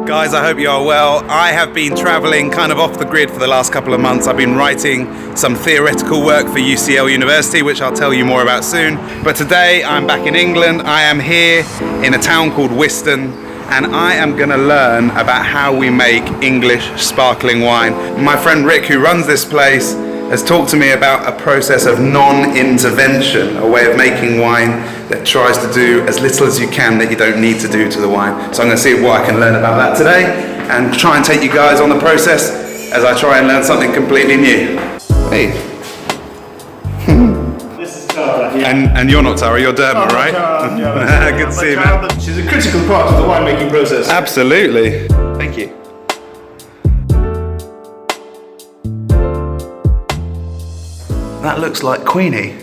Guys, I hope you are well. I have been traveling kind of off the grid for the last couple of months. I've been writing some theoretical work for UCL University, which I'll tell you more about soon. But today I'm back in England. I am here in a town called Wiston, and I am going to learn about how we make English sparkling wine. My friend Rick, who runs this place, has talked to me about a process of non-intervention, a way of making wine that tries to do as little as you can that you don't need to do to the wine. So I'm going to see what I can learn about that today and try and take you guys on the process as I try and learn something completely new. Hey. This is Tara. Yeah. And you're not Tara, you're Dermot, right? Tara, yeah, Good to see you, man. She's a critical part of the winemaking process. Absolutely. Thank you. That looks like Queenie.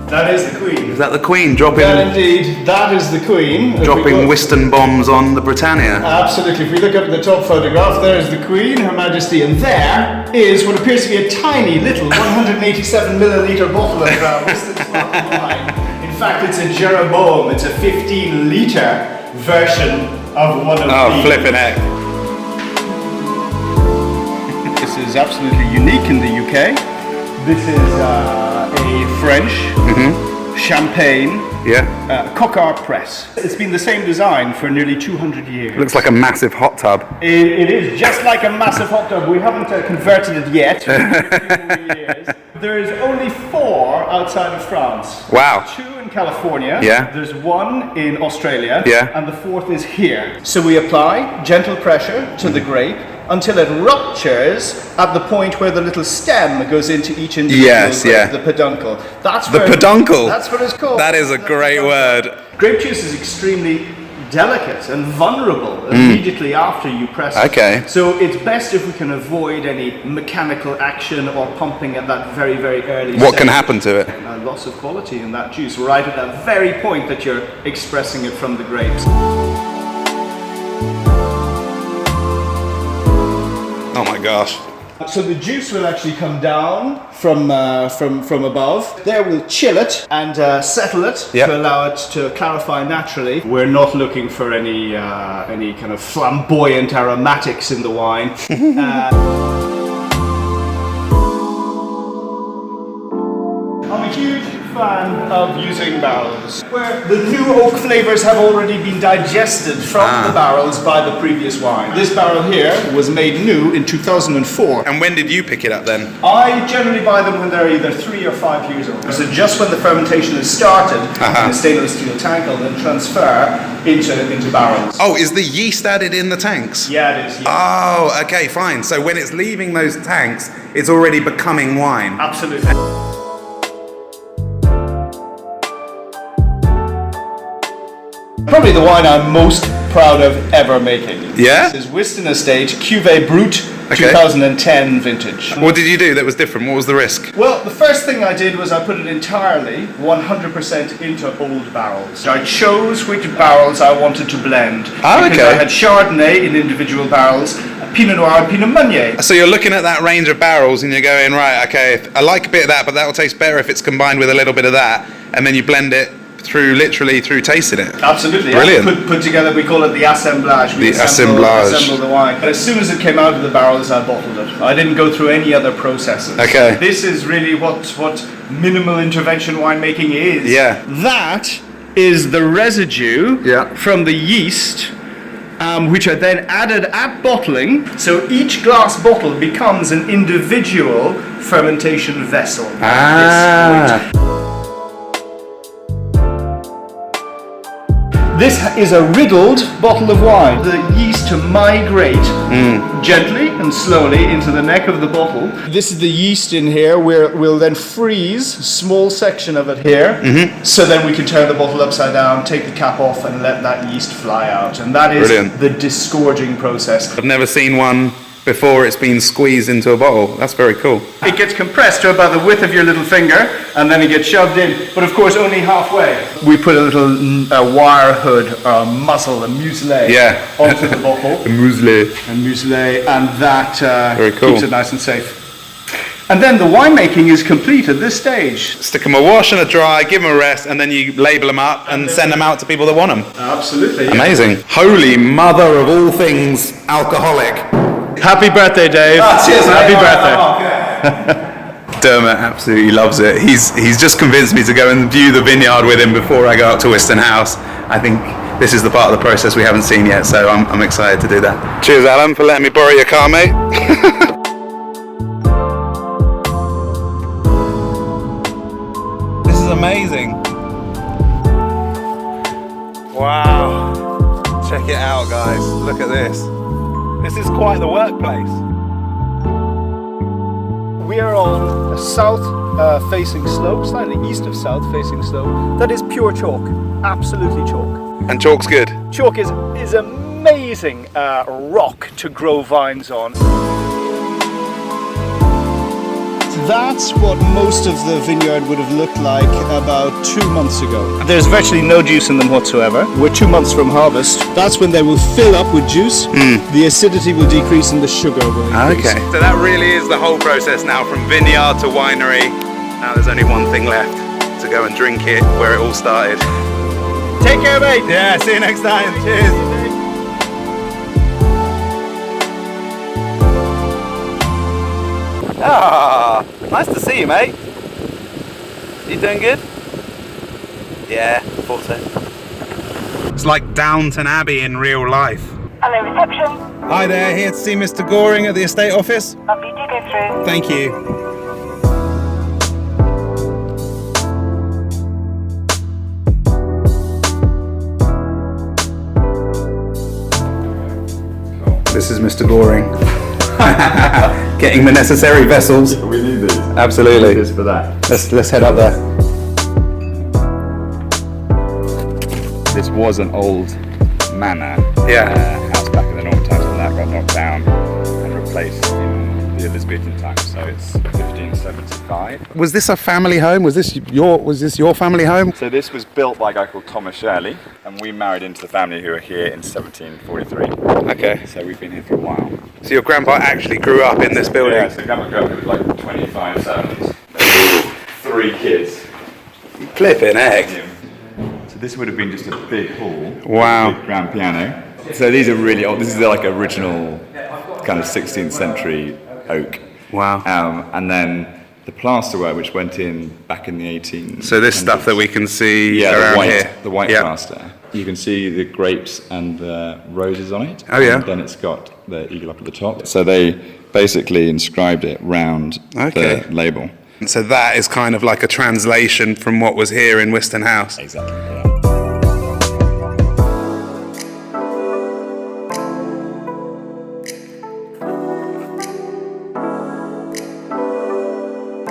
That is the Queen. Is that the Queen dropping? That indeed, that is the Queen. Dropping Wiston bombs on the Britannia. Absolutely. If we look up at the top photograph, there is the Queen, Her Majesty, and there is what appears to be a tiny little 187 milliliter bottle of Wiston sparkling wine. In fact, it's a Jeroboam. It's a 15 liter version of one of these. Oh, flipping heck. This is absolutely unique in the UK. This is a French champagne Coquard press. It's been the same design for nearly 200 years. Looks like a massive hot tub. It is just like a massive hot tub. We haven't converted it yet. There is only 4 outside of France. Wow. 2 in California. Yeah. There's 1 in Australia. Yeah. And the 4th is here. So we apply gentle pressure to the grape until it ruptures at the point where the little stem goes into each individual grape, the peduncle. That's the peduncle? That's what it's called. That is a great word. Grape juice is extremely delicate and vulnerable immediately after you press it. Okay. So it's best if we can avoid any mechanical action or pumping at that very, very early stage. What can happen to it? A loss of quality in that juice right at that very point that you're expressing it from the grapes. Oh my gosh. So the juice will actually come down from above. There we'll chill it and settle it to allow it to clarify naturally. We're not looking for any kind of flamboyant aromatics in the wine. I'm a huge fan of using barrels where the new oak flavors have already been digested from the barrels by the previous wine. This barrel here was made new in 2004. And when did you pick it up then? I generally buy them when they're either 3 or 5 years old. So just when the fermentation has started in a stainless steel tank, I'll then transfer into barrels. Oh, is the yeast added in the tanks? Yeah, it is. Yeah. Oh, okay, fine. So when it's leaving those tanks, it's already becoming wine. Absolutely. Probably the wine I'm most proud of ever making. Yeah? This is Wiston Estate Cuvée Brut 2010 vintage. What did you do that was different? What was the risk? Well, the first thing I did was I put it entirely 100% into old barrels. I chose which barrels I wanted to blend. Because I had Chardonnay in individual barrels, Pinot Noir and Pinot Meunier. So you're looking at that range of barrels and you're going, right, okay, I like a bit of that, but that will taste better if it's combined with a little bit of that, and then you blend it literally through tasting it. Absolutely. Brilliant. Yeah. Put together, we call it the assemblage. We assemble the wine. But as soon as it came out of the barrels, I bottled it. I didn't go through any other processes. Okay. This is really what minimal intervention winemaking is. Yeah. That is the residue from the yeast, which are then added at bottling. So each glass bottle becomes an individual fermentation vessel. This is a riddled bottle of wine. The yeast to migrate gently and slowly into the neck of the bottle. This is the yeast in here where we'll then freeze a small section of it here. So then we can turn the bottle upside down, take the cap off and let that yeast fly out. And that is the disgorging process. I've never seen one before it's been squeezed into a bottle. That's very cool. It gets compressed to about the width of your little finger and then it gets shoved in, but of course only halfway. We put a little wire hood, a muzzle, a muselet onto the bottle. A muselet. And that keeps it nice and safe. And then the winemaking is complete at this stage. Stick them a wash and a dry, give them a rest, and then you label them up and send them out to people that want them. Absolutely. Amazing. Holy mother of all things alcoholic. Happy birthday, Dave. Cheers, Happy birthday. Dermot absolutely loves it. He's just convinced me to go and view the vineyard with him before I go up to Wiston House. I think this is the part of the process we haven't seen yet, so I'm excited to do that. Cheers, Alan, for letting me borrow your car, mate. This is amazing. Wow. Check it out, guys. Look at this. This is quite the workplace. We are on a south-facing slope, slightly east of south-facing slope. That is pure chalk, absolutely chalk. And chalk's good. Chalk is amazing rock to grow vines on. That's what most of the vineyard would have looked like about 2 months ago. There's virtually no juice in them whatsoever. We're 2 months from harvest. That's when they will fill up with juice. The acidity will decrease and the sugar will increase. Okay. So that really is the whole process now, from vineyard to winery. Now there's only one thing left, to go and drink it where it all started. Take care, mate. Yeah, see you next time. Cheers. Ah, nice to see you, mate. You doing good? Yeah, thought so. It's like Downton Abbey in real life. Hello, reception. Hi there, here to see Mr. Goring at the estate office. Lovely, do go through. Thank you. This is Mr. Goring. Getting the necessary vessels. We need these. Absolutely. We need this for that. Let's head up there. This was an old manor house back in the Norman times, and that got knocked down and replaced in the Elizabethan times. So it's 1575. Was this a family home? Was this your family home? So this was built by a guy called Thomas Shirley, and we married into the family who are here in 1743. Okay. So we've been here for a while. So your grandpa actually grew up in this building? Yeah, so Grandma grew up with like 25 servants, 3 kids. Flipping heck. So this would have been just a big hall. Wow. Big grand piano. So these are really old. This is like original kind of 16th century oak. Wow. And then the plasterwork which went in back in the 1800s. So this stuff that we can see around the white here. plaster. You can see the grapes and the roses on it. Oh, yeah. And then it's got the eagle up at the top. So they basically inscribed it round the label. So that is kind of like a translation from what was here in Wiston House. Exactly, yeah.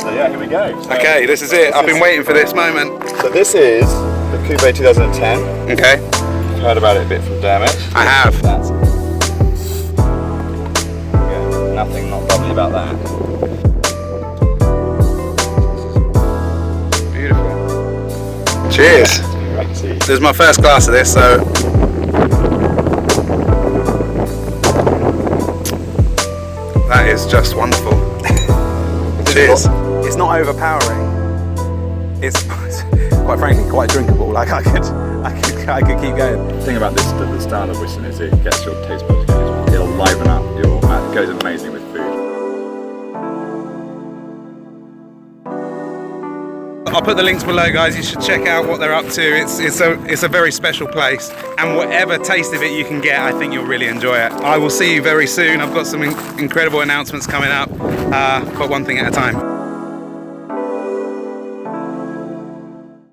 So yeah, here we go. Okay, this is it. I've been waiting for this moment. So this is the Cuvée 2010. Okay. You've heard about it a bit from Dermot. I have. That's nothing not bubbly about that. Beautiful. Cheers. Great to see you. This is my first glass of this, so that is just wonderful. Cheers. It's not overpowering. It's quite frankly quite drinkable. Like I could keep going. The thing about this, the style of Wiston is it gets your taste buds going. It'll liven up your mouth. It goes amazing with food. I'll put the links below, guys. You should check out what they're up to. It's a very special place, and whatever taste of it you can get, I think you'll really enjoy it. I will see you very soon. I've got some incredible announcements coming up, but one thing at a time.